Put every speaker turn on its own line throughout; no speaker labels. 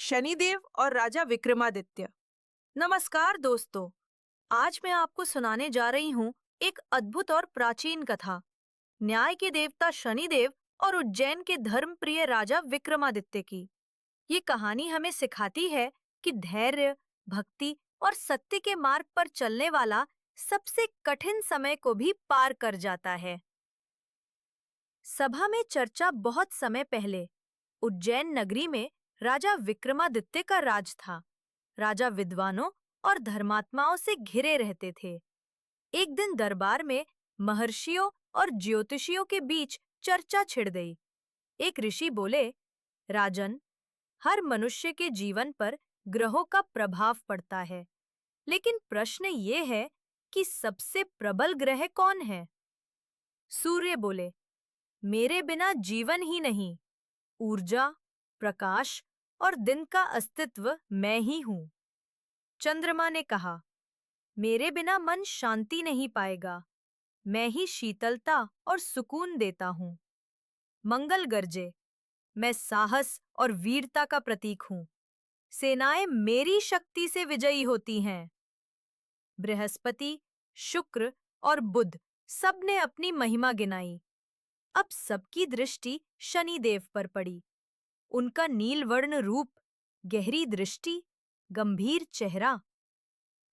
शनिदेव और राजा विक्रमादित्य। नमस्कार दोस्तों, आज मैं आपको सुनाने जा रही हूँ एक अद्भुत और प्राचीन कथा, न्याय के देवता शनिदेव और उज्जैन के धर्मप्रिय राजा विक्रमादित्य की। ये कहानी हमें सिखाती है कि धैर्य, भक्ति और सत्य के मार्ग पर चलने वाला सबसे कठिन समय को भी पार कर जाता है। सभा में चर्चा बहुत समय पहले उज्जैन नगरी में राजा विक्रमादित्य का राज था। राजा विद्वानों और धर्मात्माओं से घिरे रहते थे। एक दिन दरबार में महर्षियों और ज्योतिषियों के बीच चर्चा छिड़ गई। एक ऋषि बोले, राजन, हर मनुष्य के जीवन पर ग्रहों का प्रभाव पड़ता है, लेकिन प्रश्न ये है कि सबसे प्रबल ग्रह कौन है? सूर्य बोले, मेरे बिना जीवन ही नहीं, ऊर्जा, प्रकाश और दिन का अस्तित्व मैं ही हूँ। चंद्रमा ने कहा, मेरे बिना मन शांति नहीं पाएगा, मैं ही शीतलता और सुकून देता हूँ। मंगल गरजे, मैं साहस और वीरता का प्रतीक हूँ, सेनाएं मेरी शक्ति से विजयी होती हैं। बृहस्पति, शुक्र और बुध सबने अपनी महिमा गिनाई। अब सबकी दृष्टि शनिदेव पर पड़ी। उनका नीलवर्ण रूप, गहरी दृष्टि, गंभीर चेहरा।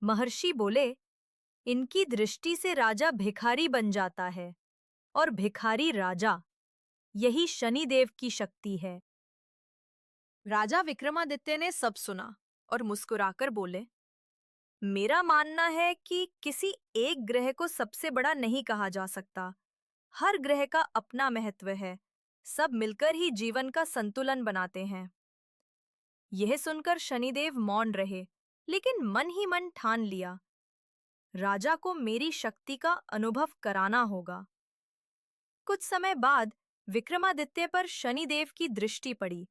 महर्षि बोले, इनकी दृष्टि से राजा भिखारी बन जाता है और भिखारी राजा। यही शनिदेव की शक्ति है। राजा विक्रमादित्य ने सब सुना और मुस्कुराकर बोले, मेरा मानना है कि किसी एक ग्रह को सबसे बड़ा नहीं कहा जा सकता। हर ग्रह का अपना महत्व है। सब मिलकर ही जीवन का संतुलन बनाते हैं। यह सुनकर शनिदेव मौन रहे, लेकिन मन ही मन ठान लिया, राजा को मेरी शक्ति का अनुभव कराना होगा। कुछ समय बाद विक्रमादित्य पर शनिदेव की दृष्टि पड़ी।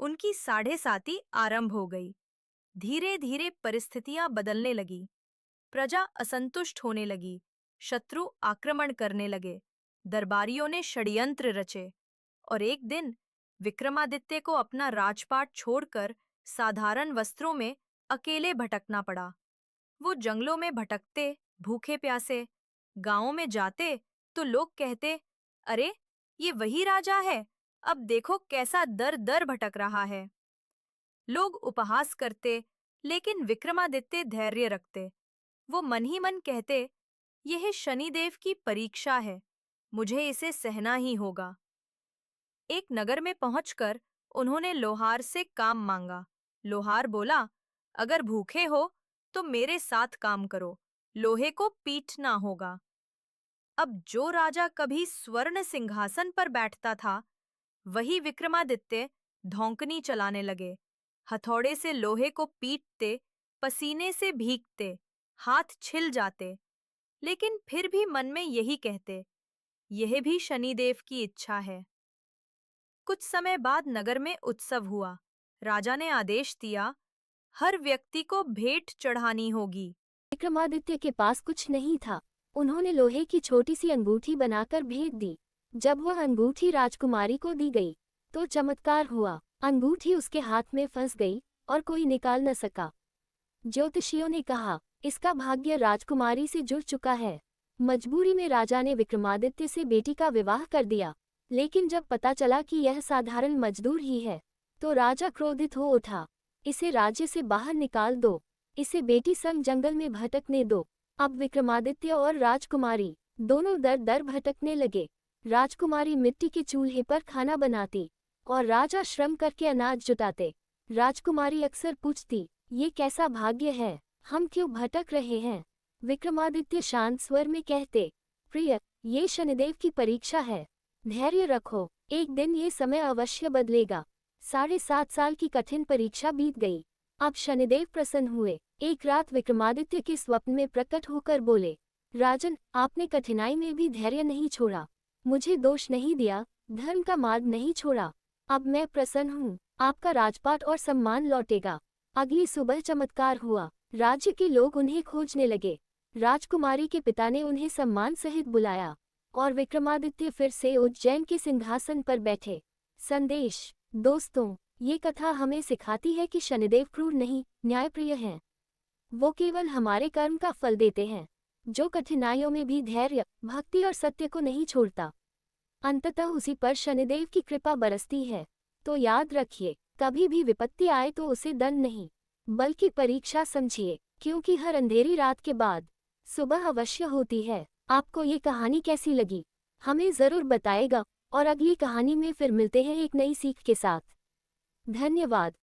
उनकी साढ़ेसाती आरंभ हो गई। धीरे धीरे परिस्थितियां बदलने लगी। प्रजा असंतुष्ट होने लगी। शत्रु आक्रमण करने लगे। दरबारियों ने षड्यंत्र रचे और एक दिन विक्रमादित्य को अपना राजपाट छोड़कर साधारण वस्त्रों में अकेले भटकना पड़ा। वो जंगलों में भटकते, भूखे प्यासे। गांवों में जाते तो लोग कहते, अरे, ये वही राजा है, अब देखो कैसा दर दर भटक रहा है। लोग उपहास करते, लेकिन विक्रमादित्य धैर्य रखते। वो मन ही मन कहते, यह शनिदेव की परीक्षा है, मुझे इसे सहना ही होगा। एक नगर में पहुंचकर उन्होंने लोहार से काम मांगा। लोहार बोला, अगर भूखे हो तो मेरे साथ काम करो, लोहे को पीटना होगा। अब जो राजा कभी स्वर्ण सिंहासन पर बैठता था, वही विक्रमादित्य धौंकनी चलाने लगे। हथौड़े से लोहे को पीटते, पसीने से भीगते, हाथ छिल जाते, लेकिन फिर भी मन में यही कहते, यह भी शनिदेव की इच्छा है। कुछ समय बाद नगर में उत्सव हुआ। राजा ने आदेश दिया, हर व्यक्ति को भेंट चढ़ानी होगी।
विक्रमादित्य के पास कुछ नहीं था। उन्होंने लोहे की छोटी सी अंगूठी बनाकर भेंट दी। जब वह अंगूठी राजकुमारी को दी गई तो चमत्कार हुआ। अंगूठी उसके हाथ में फंस गई और कोई निकाल न सका। ज्योतिषियों ने कहा, इसका भाग्य राजकुमारी से जुड़ चुका है। मजबूरी में राजा ने विक्रमादित्य से बेटी का विवाह कर दिया। लेकिन जब पता चला कि यह साधारण मजदूर ही है तो राजा क्रोधित हो उठा। इसे राज्य से बाहर निकाल दो, इसे बेटी संग जंगल में भटकने दो। अब विक्रमादित्य और राजकुमारी दोनों दर दर भटकने लगे। राजकुमारी मिट्टी के चूल्हे पर खाना बनाती और राजा श्रम करके अनाज जुटाते। राजकुमारी अक्सर पूछती, ये कैसा भाग्य है, हम क्यों भटक रहे हैं? विक्रमादित्य शांत स्वर में कहते, प्रिय, ये शनिदेव की परीक्षा है, धैर्य रखो, एक दिन ये समय अवश्य बदलेगा। 7.5 साल की कठिन परीक्षा बीत गई। अब शनिदेव प्रसन्न हुए। एक रात विक्रमादित्य के स्वप्न में प्रकट होकर बोले, राजन, आपने कठिनाई में भी धैर्य नहीं छोड़ा, मुझे दोष नहीं दिया, धर्म का मार्ग नहीं छोड़ा। अब मैं प्रसन्न हूँ, आपका राजपाट और सम्मान लौटेगा। अगली सुबह चमत्कार हुआ। राज्य के लोग उन्हें खोजने लगे। राजकुमारी के पिता ने उन्हें सम्मान सहित बुलाया और विक्रमादित्य फिर से उज्जैन के सिंहासन पर बैठे। संदेश, दोस्तों, ये कथा हमें सिखाती है कि शनिदेव क्रूर नहीं, न्यायप्रिय हैं। वो केवल हमारे कर्म का फल देते हैं, जो कठिनाइयों में भी धैर्य, भक्ति और सत्य को नहीं छोड़ता। अंततः उसी पर शनिदेव की कृपा बरसती है। तो याद रखिए, कभी भी विपत्ति आए तो उसे दंड नहीं, बल्कि परीक्षा समझिए, क्योंकि हर अंधेरी रात के बाद सुबह अवश्य होती है। आपको ये कहानी कैसी लगी, हमें ज़रूर बताएगा, और अगली कहानी में फिर मिलते हैं एक नई सीख के साथ। धन्यवाद।